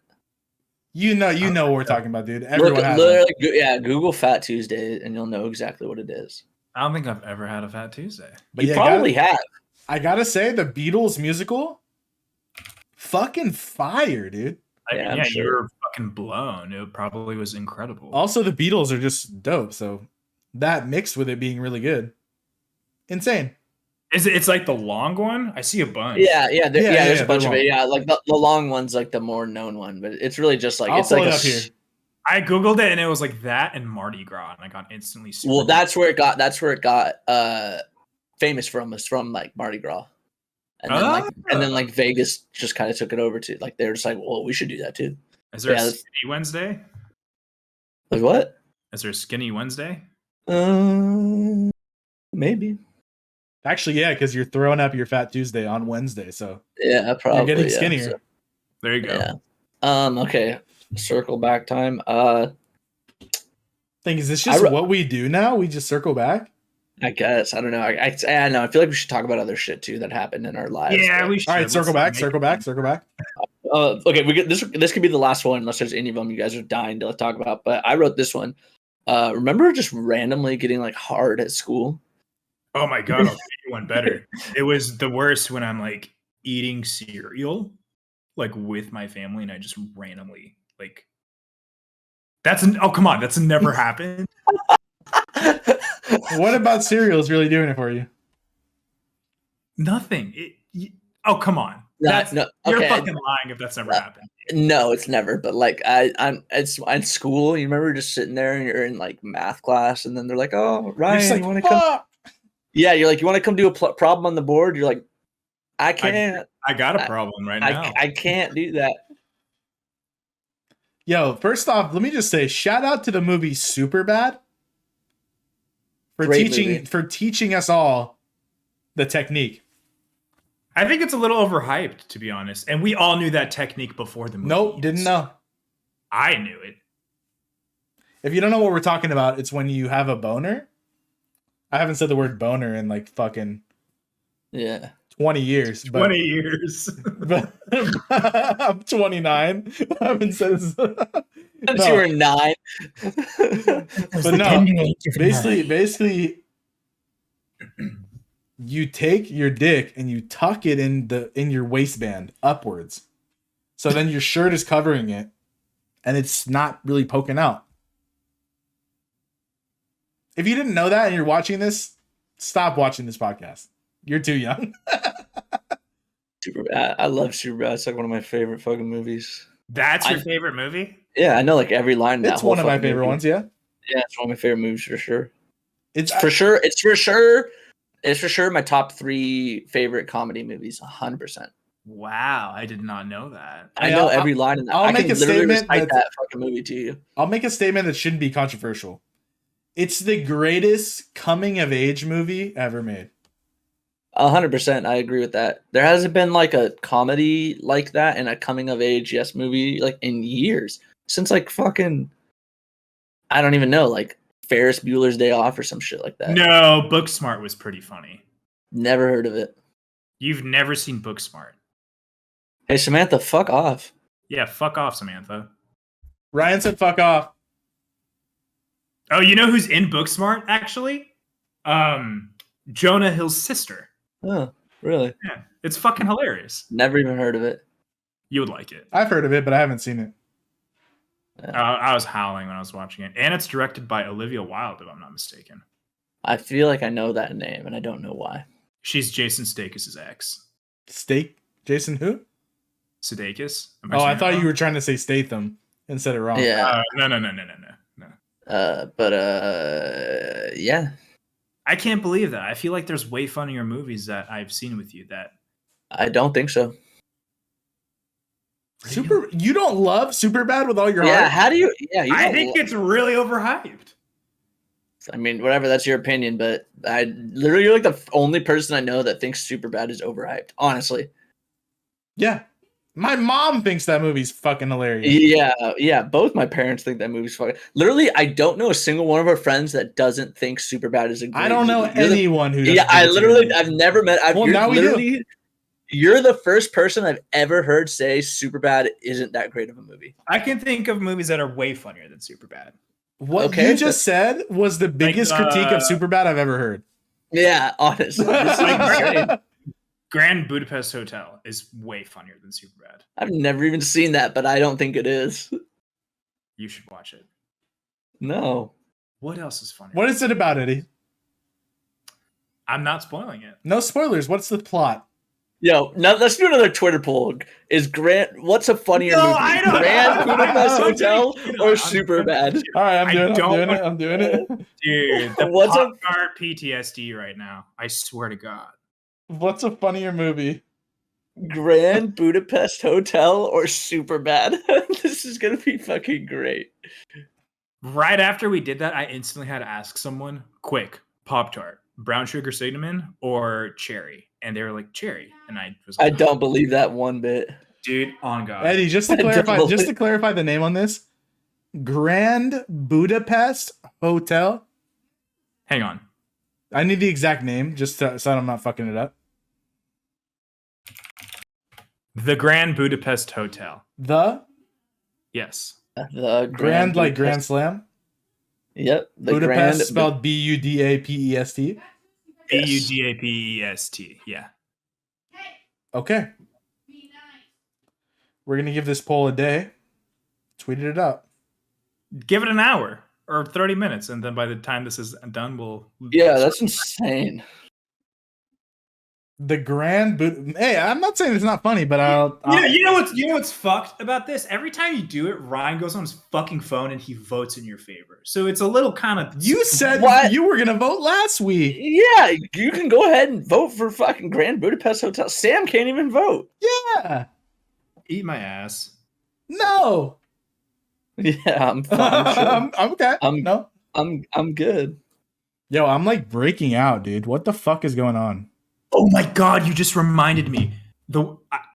You know what we're talking about, dude. Everyone has it. Google Fat Tuesday and you'll know exactly what it is. I don't think I've ever had a Fat Tuesday. But you probably have. I gotta say, the Beatles musical, fucking fire, dude. Yeah, sure. You were fucking blown. It probably was incredible. Also, the Beatles are just dope, so that mixed with it being really good, insane. It's like the long one? I see a bunch. Yeah, there's a bunch of it. Yeah, like the long one's like the more known one, but it's really just like it's like up here. I googled it and it was like that and Mardi Gras, and I got instantly super. Well, that's where it got famous from, was from like Mardi Gras. And then like Vegas just kind of took it over to like, they were just like, well, we should do that too. Is there a Skinny Wednesday? Like what? Is there a Skinny Wednesday? Maybe. Actually, yeah, because you're throwing up your Fat Tuesday on Wednesday, so yeah, probably you're getting skinnier. So, there you go. Yeah. Okay. Circle back time. Thing is this just what we do now? We just circle back? I guess. I don't know. I know. I feel like we should talk about other shit too that happened in our lives. Yeah, we should. All right, circle back. Okay, this could be the last one unless there's any of them you guys are dying to talk about. But I wrote this one. Remember just randomly getting like hard at school? Oh my god, I'll tell you one better. It was the worst when I'm like eating cereal, like with my family, and I just randomly like. Come on, that's never happened. What about cereal is really doing it for you? Nothing. Come on. No, you're fucking lying if that's never happened. No, it's never. But like it's in school. You remember just sitting there and you're in like math class, and then they're like, "Oh, Ryan, like, you want to come?" Yeah, you're like, "You want to come do a problem on the board?" You're like, "I can't. I got a problem right now. I can't do that." Yo, first off, let me just say, shout out to the movie Superbad for teaching us all the technique. I think it's a little overhyped, to be honest. And we all knew that technique before the movie. Nope, didn't know. I knew it. If you don't know what we're talking about, it's when you have a boner. I haven't said the word boner in like fucking 20 years. 20 years. But I'm 29. I haven't said this. Since you were 9. But no, basically, you take your dick and you tuck it in your waistband upwards. So then your shirt is covering it and it's not really poking out. If you didn't know that and you're watching this, stop watching this podcast. You're too young. Superbad. I love Superbad. It's like one of my favorite fucking movies. That's your favorite movie? Yeah, I know like every line. It's one of my favorite ones. Yeah. Yeah, it's one of my favorite movies for sure. It's for sure my top 3 favorite comedy movies. 100%. Wow, I did not know that. I know every line in that. I'll make a statement that fucking movie to you. I'll make a statement that shouldn't be controversial. It's the greatest coming of age movie ever made. 100%. I agree with that. There hasn't been like a comedy like that and a coming of age movie like in years, since like fucking I don't even know, like Ferris Bueller's Day Off or some shit like that. No, Booksmart was pretty funny. Never heard of it. You've never seen Booksmart. Hey, Samantha, fuck off. Yeah, fuck off, Samantha. Ryan said fuck off. Oh, you know who's in Booksmart, actually? Jonah Hill's sister. Oh, really? Yeah, it's fucking hilarious. Never even heard of it. You would like it. I've heard of it, but I haven't seen it. I was howling when I was watching it. And it's directed by Olivia Wilde, if I'm not mistaken. I feel like I know that name, and I don't know why. She's Jason Sudeikis' ex. Jason who? Sudeikis? Oh, I thought you were trying to say Statham and said it wrong. Yeah. No. Yeah. I can't believe that. I feel like there's way funnier movies that I've seen with you that... I don't think so. You don't love Superbad with all your heart? Yeah, how do you... Yeah, I think it's really overhyped. I mean, whatever, that's your opinion, but you're like the only person I know that thinks Superbad is overhyped, honestly. Yeah. My mom thinks that movie's fucking hilarious. Yeah. Both my parents think that movie's fucking... Literally, I don't know a single one of our friends that doesn't think Superbad is a great I don't know movie. anyone who doesn't. Yeah, I've never met... Now we do. You're the first person I've ever heard say Superbad isn't that great of a movie. I can think of movies that are way funnier than Superbad. What you just said was the biggest critique of Superbad I've ever heard. Yeah, honestly. This is insane. Grand Budapest Hotel is way funnier than Superbad. I've never even seen that, but I don't think it is. You should watch it. No. What else is funny? What is it about, Eddie? I'm not spoiling it. No spoilers. What's the plot? Yo, now let's do another Twitter poll. What's a funnier movie? Grand Budapest Hotel or Superbad? All right, I'm doing it. Dude, what's a PTSD right now? I swear to God. What's a funnier movie? Grand Budapest Hotel or Superbad? This is gonna be fucking great. Right after we did that, I instantly had to ask someone, quick, Pop-Tart, brown sugar cinnamon or cherry? And they were like, cherry. And I was like, I don't believe that one bit. Dude, on God. Eddie, just to clarify the name on this, Grand Budapest Hotel. Hang on. I need the exact name, just so I'm not fucking it up. The Grand Budapest Hotel. Yes. The Grand like Grand Slam? Yep. Budapest spelled Budapest. Budapest, yeah. Okay. We're going to give this poll a day. Tweet it out. Give it an hour or 30 minutes, and then by the time this is done, we'll... Yeah, that's insane. The Grand Hey, I'm not saying it's not funny, but you know what's fucked about this? Every time you do it, Ryan goes on his fucking phone and he votes in your favor. So it's a little kind of... You said you were gonna vote last week. Yeah, you can go ahead and vote for fucking Grand Budapest Hotel. Sam can't even vote. Yeah. Eat my ass. No. Yeah, I'm fine. Sure. I'm okay. I'm good. Yo, I'm like breaking out, dude. What the fuck is going on? Oh my God, you just reminded me.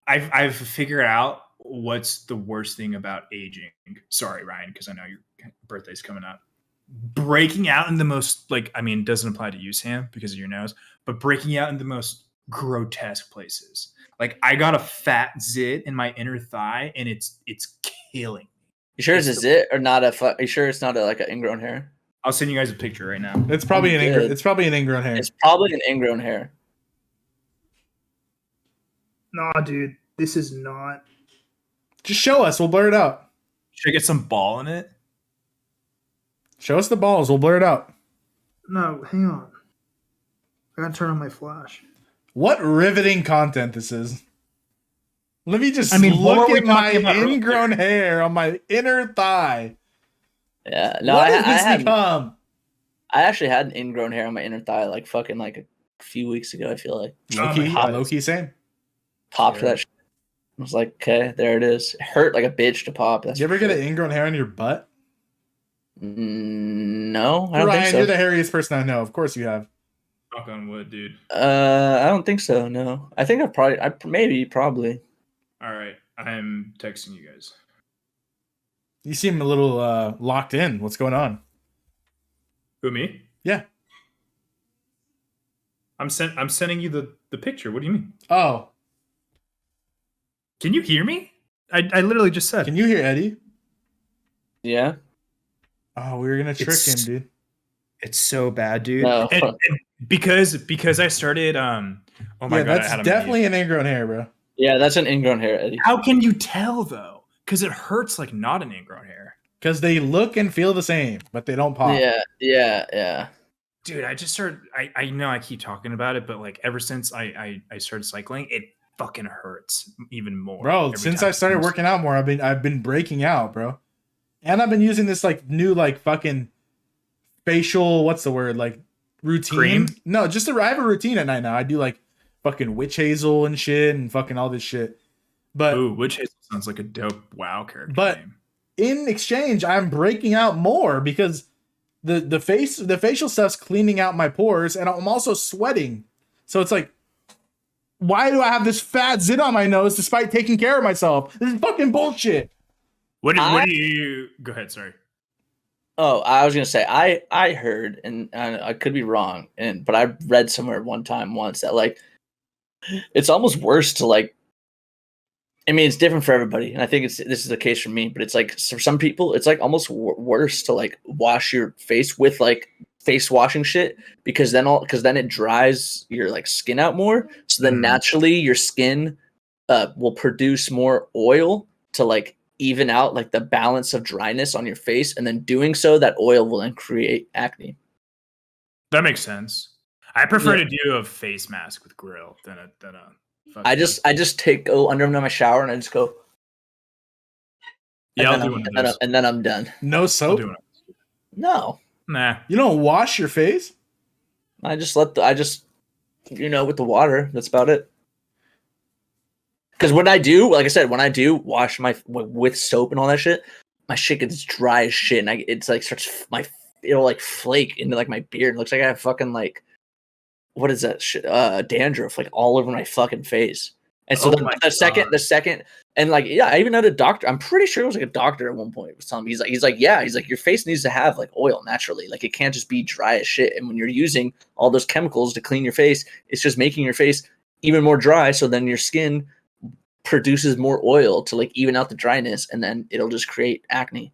I've figured out what's the worst thing about aging. Sorry, Ryan, because I know your birthday's coming up. Breaking out in the most, it doesn't apply to you, Sam, because of your nose, but breaking out in the most grotesque places. Like, I got a fat zit in my inner thigh, and it's killing me. You sure it's a zit or not Are you sure it's not like an ingrown hair? I'll send you guys a picture right now. It's probably an ingrown hair. It's probably an ingrown hair. Nah, dude, this is not. Just show us. We'll blur it out. Should I get some ball in it? Show us the balls. We'll blur it out. No, hang on. I gotta turn on my flash. What riveting content this is. Let me just look at my ingrown hair on my inner thigh. Yeah. No, what has this become? I actually had an ingrown hair on my inner thigh a few weeks ago, I feel like. Low-key, same. Popped that shit. I was like, okay, there it is. It hurt like a bitch to pop. Did you ever get an ingrown hair on your butt? No, I don't Ryan, think so. You're the hairiest person I know. Of course you have. Knock on wood, dude. I don't think so, no. I think probably. All right, I'm texting you guys. You seem a little locked in. What's going on? Who, me? Yeah. I'm sending you the picture. What do you mean? Oh, Can you hear me? I literally just said. can you hear Eddy? Yeah. Oh, we were gonna trick him, dude. It's so bad, dude. No. And because I started oh my Yeah, god, I that's had him definitely an ingrown hair, bro. Yeah, that's an ingrown hair, Eddy. How can you tell though? Because it hurts like not an ingrown hair. Because they look and feel the same, but they don't pop. Yeah. Dude, I just started. I know I keep talking about it, but like ever since I started cycling, it fucking hurts even more. Bro, since I started working out more, I've been breaking out, bro. And I've been using this like new like fucking facial, what's the word? Like routine. Cream? No, just I have a routine at night now. I do like fucking witch hazel and shit and fucking all this shit. But Ooh, witch hazel sounds like a dope WoW character But- name. in exchange, I'm breaking out more because the facial stuff's cleaning out my pores, and I'm also sweating. So it's like, why do I have this fat zit on my nose despite taking care of myself? This is fucking bullshit. What do you go ahead, sorry. Oh, I was gonna say I heard, and I could be wrong, but I read somewhere once that like it's almost worse to like. I mean, it's different for everybody, and I think this is the case for me. But it's like for some people, it's like almost worse to like wash your face with like face washing shit because then it dries your like skin out more. So then naturally your skin will produce more oil to like even out like the balance of dryness on your face, and then doing so, that oil will then create acne. That makes sense. I prefer to do a face mask with grill than a I just go under my shower and I just go. Yeah, and then I'm done. No soap? No. Nah. You don't wash your face? I just with the water. That's about it. Because when I do wash my with soap and all that shit, my shit gets dry as shit, and it's like it'll like flake into like my beard. It looks like I have fucking like, what is that shit? Dandruff like all over my fucking face. And so the second, and like, yeah, I even had a doctor. I'm pretty sure it was like a doctor at one point was telling me, he's like, your face needs to have like oil naturally. Like it can't just be dry as shit. And when you're using all those chemicals to clean your face, it's just making your face even more dry. So then your skin produces more oil to like even out the dryness, and then it'll just create acne.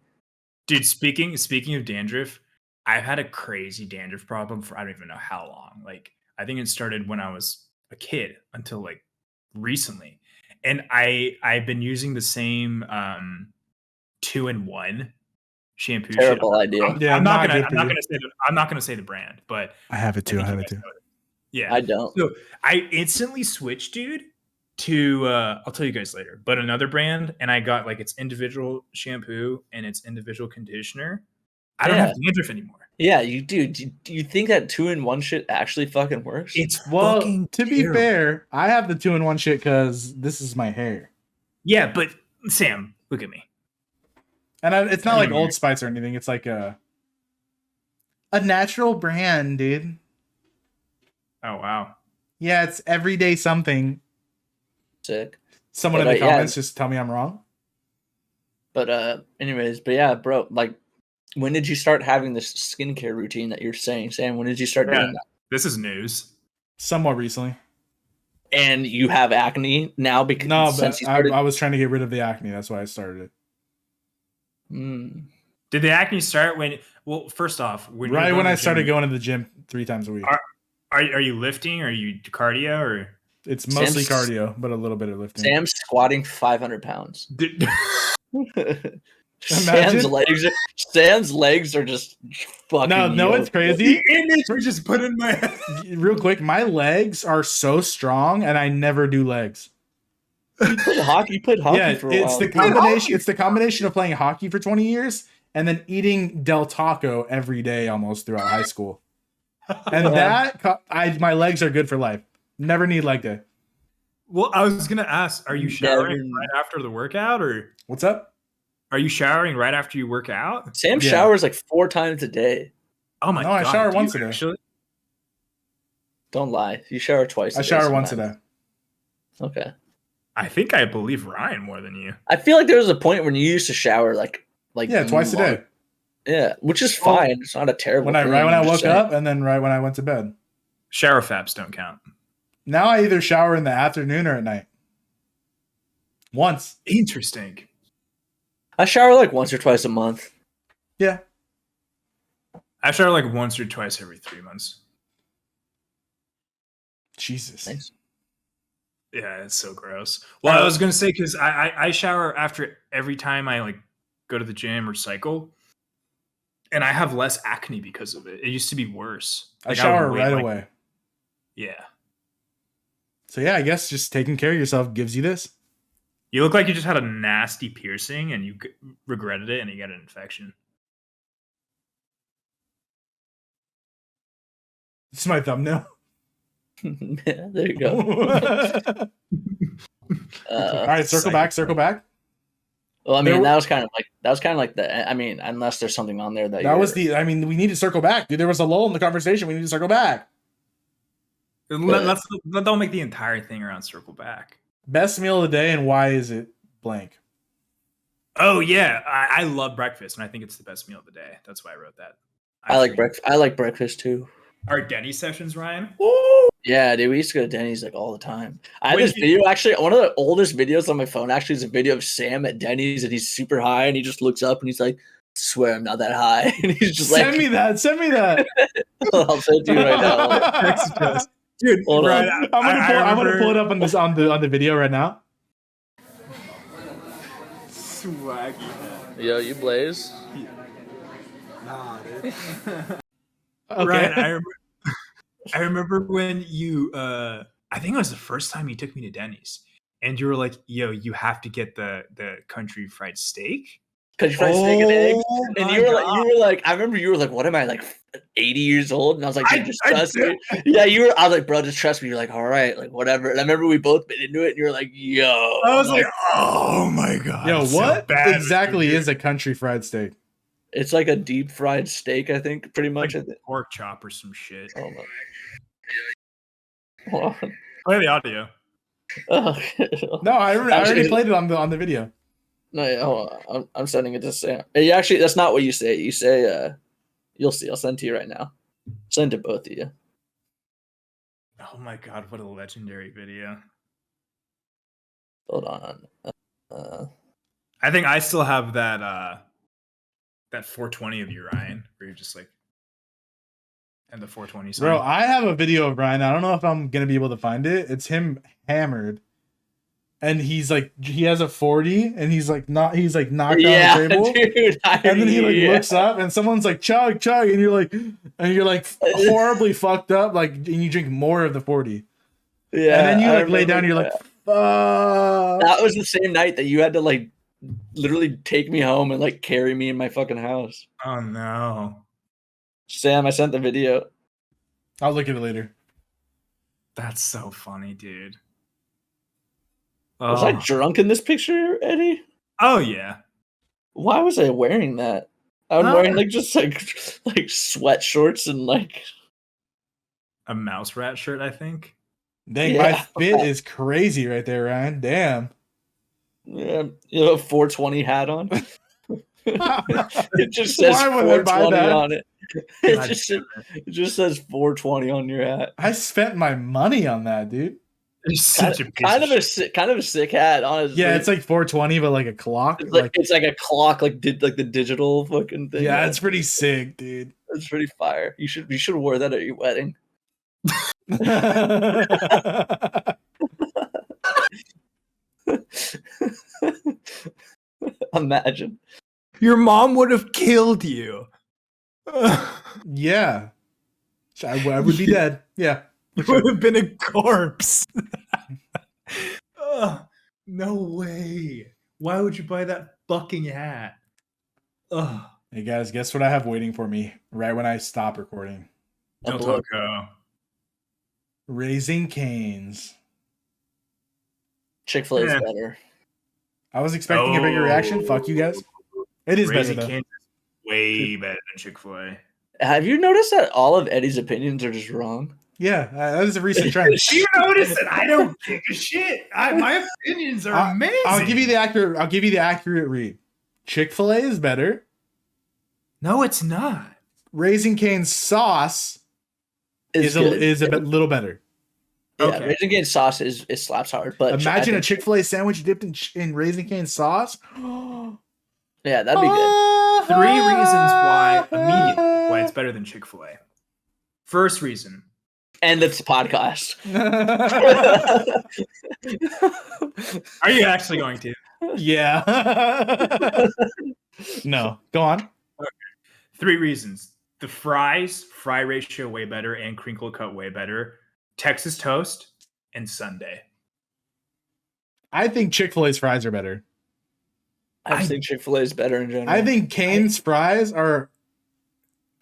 Dude, speaking of dandruff, I've had a crazy dandruff problem for I don't even know how long. Like I think it started when I was a kid until like recently. And I've been using the same 2-in-1 shampoo. Terrible idea. I'm not gonna say the brand, but I have it too. Yeah. I don't. So I instantly switched, dude, to I'll tell you guys later, but another brand, and I got like its individual shampoo and its individual conditioner. I don't have dandruff anymore. Yeah, you do. Do you think that 2-in-1 shit actually fucking works? It's Well, to be fair, I have the 2-in-1 shit because this is my hair. Yeah, but Sam, look at me. And it's not like Old Spice or anything. It's like a natural brand, dude. Oh, wow. Yeah, it's everyday something. Sick. Someone in the comments just tell me I'm wrong. But anyways, but yeah, bro, like, when did you start having this skincare routine that you're saying, Sam? When did you start doing that? This is news. Somewhat recently. And you have acne now because I was trying to get rid of the acne. That's why I started it. Did the acne start when? Well, first off, when I started going to the gym 3 times a week. Are you lifting? Or are you cardio? Or it's mostly cardio, but a little bit of lifting. Sam's squatting 500 pounds. Sam's legs are just fucking. No, it's crazy. The image we just put in my head. Real quick, my legs are so strong, and I never do legs. You played hockey for a while. It's the combination. It's the combination of playing hockey for 20 years and then eating Del Taco every day almost throughout high school. And my legs are good for life. Never need leg day. Well, I was gonna ask, are you showering right after the workout, or what's up? Are you showering right after you work out? Sam showers like 4 times a day. Oh my god! I shower once a day. Actually? Don't lie. You shower twice. I shower once a day. Okay. I think I believe Ryan more than you. I feel like there was a point when you used to shower like twice a day. Yeah, which is fine. It's not a terrible. Right when I woke up, and then right when I went to bed. Shower faps don't count. Now I either shower in the afternoon or at night. Once. Interesting. I shower like once or twice a month. Yeah. I shower like once or twice every 3 months. Jesus. Nice. Yeah, it's so gross. Well, I was gonna say because I shower after every time I like go to the gym or cycle, and I have less acne because of it. It used to be worse. I Like, shower would wait, right like- away. Yeah, So yeah, I guess just taking care of yourself gives you this. you look like you just had a nasty piercing and you regretted it and you got an infection. This is my thumbnail. Yeah, there you go. All right, circle back. Well, I mean, There- that was kind of like the. I mean, unless there's something on there that I mean, we need to circle back, dude. There was a lull in the conversation. We need to circle back. Don't make the entire thing around circle back. Best meal of the day and why is it blank? Oh yeah, I love breakfast and I think it's the best meal of the day. That's why I wrote that. I like breakfast. I like breakfast too. Our Denny sessions, Ryan. Yeah, dude, we used to go to Denny's like all the time. I have this video actually. One of the oldest videos on my phone actually is a video of Sam at Denny's, and he's super high, and he just looks up and he's like, "Swear I'm not that high," and he's just Send me that. I'll send it to you right now. Dude, Hold on. Ryan, I'm gonna pull it up on the video right now. Swaggy. Yo, you blaze. Okay. Ryan, I remember when you I think it was the first time you took me to Denny's and you were like, yo, you have to get the country fried steak. Country fried steak and eggs. And my you were God. like, I remember you were like, what am I, like 80 years old? And I was like, dude, just I trust did. me. Yeah, I was like, bro, just trust me. You're like, all right, like whatever. And I remember we both been into it and you're like, yo. I was like, oh my God. Yo, it's so what bad. exactly is a country fried steak? It's like a deep fried steak, I think, pretty much. like pork chop or some shit? Hold on. Play the audio. Oh, No, I already played it on the video. no, yeah, hold on. I'm sending it to Sam. Hey, actually, that's not what you say. You say, you'll see. I'll send it to you right now. Send it to both of you. Oh my God, what a legendary video. Hold on. I think I still have that 420 of you, Ryan, where you're just like, and the 420 sign. Bro, I have a video of Ryan. I don't know if I'm gonna be able to find it. It's him hammered, and he's like, he has a 40, and he's like knocked on the table, dude. and then he like looks up, and someone's like chug, and you're like horribly fucked up, like, and you drink more of the 40, Yeah, and then you I like lay down, and you're like, fuck. that was the same night that you had to like literally take me home and like carry me in my fucking house. Oh no. Sam, I sent the video. I'll look at it later. That's so funny, dude. Was I drunk in this picture, Eddie? Oh yeah. Why was I wearing that? I was wearing like just like sweat shorts and like A mouse rat shirt, I think. Dang, Yeah. my fit is crazy right there, Ryan. Damn. yeah, you have a 420 hat on. It just says Why would I buy 420 that? on it. It God just says 420 on your hat. I spent my money on that, dude. You're such a piece Kind of of shit. a sick hat, honestly. Yeah, it's like 420, but like a clock. It's like a clock, like the digital fucking thing. Yeah, it's pretty sick, dude. It's pretty fire. You should have wore that at your wedding. Imagine. Your mom would have killed you. Yeah. I would be dead. Yeah. You would have been a corpse. No way. Why would you buy that fucking hat? Ugh. Hey guys, guess what I have waiting for me right when I stop recording? A Del blow- Taco. Raising Cane's. Chick-fil-A is Yeah. better. I was expecting a bigger reaction. Fuck you guys. It is Raising better though. Cane's is way better than Chick-fil-A. Have you noticed that all of Eddie's opinions are just wrong? Yeah, that is a recent trend. You notice it? I don't give a shit. My opinions are amazing. I'll give you the accurate read. Chick-fil-A is better. No, it's not. Raising Cane's sauce is a little better. Yeah, Okay. Raising Cane sauce it slaps hard. But imagine a Chick-fil-A sandwich dipped in Raising Cane sauce. Yeah, that'd be good. 3 reasons why it's better than Chick-fil-A. First reason. And it's a podcast. Are you actually going to? Yeah. No, go on. Okay. 3 reasons. The fry ratio way better and crinkle cut way better. Texas toast and sundae. I think Chick-fil-A's fries are better. I think Chick-fil-A is better in general. I think Cane's fries are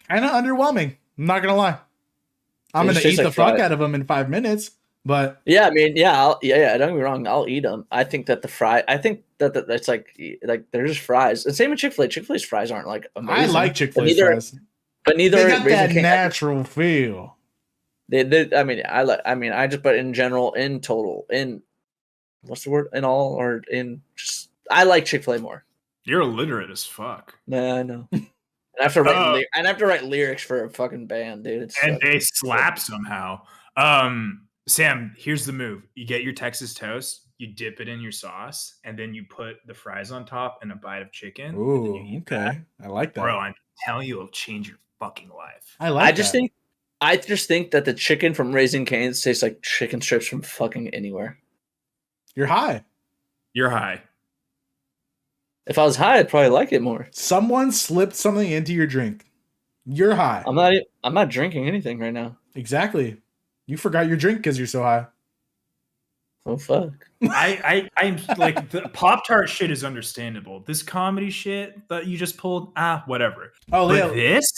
kind of underwhelming. I'm not gonna lie. I'm gonna eat the fuck out of them in 5 minutes, but yeah, I mean, yeah, don't get me wrong, I'll eat them. I think that that's like they're just fries. And same with Chick-fil-A. Chick-fil-A's fries aren't like amazing. I like Chick-fil's fries. But neither they got that natural feel. But in general, in total, in what's the word? In all or in just, I like Chick-fil-A more. You're illiterate as fuck. Yeah, I know. And I have to write lyrics for a fucking band, dude. They slap somehow. Sam, here's the move. You get your Texas toast, you dip it in your sauce, and then you put the fries on top and a bite of chicken. Ooh, okay. I like that. Bro, I'm telling you, it'll change your fucking life. I just think that the chicken from Raising Cane's tastes like chicken strips from fucking anywhere. You're high. You're high. If I was high, I'd probably like it more. Someone slipped something into your drink. You're high. I'm not drinking anything right now. Exactly. You forgot your drink because you're so high. Oh fuck. I'm like, the Pop-Tart shit is understandable. This comedy shit that you just pulled, whatever. Oh, but this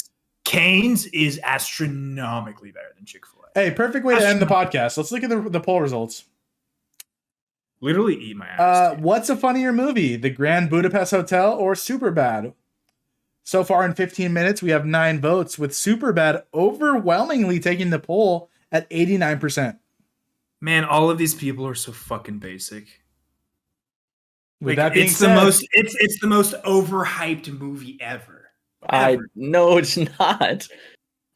Cane's is astronomically better than Chick-fil-A. Hey, perfect way to end the podcast. Let's look at the poll results. Literally eat my ass. What's a funnier movie, The Grand Budapest Hotel or Superbad? So far in 15 minutes, we have 9 votes, with Superbad overwhelmingly taking the poll at 89%. Man, all of these people are so fucking basic. With that being said, it's the most overhyped movie ever. No, it's not.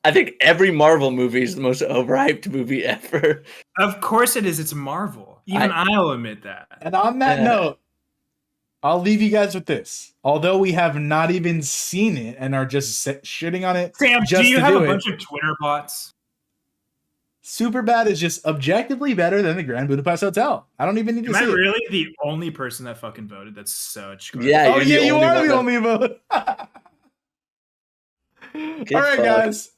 I think every Marvel movie is the most overhyped movie ever. Of course it is. It's Marvel. Even I'll admit that. And on that note, I'll leave you guys with this. Although we have not even seen it and are just shitting on it. Sam, do you have a bunch of Twitter bots? Superbad is just objectively better than the Grand Budapest Hotel. I don't even need to see it. Am I really the only person that fucking voted? That's such garbage. Yeah, you are the only vote. All right, guys.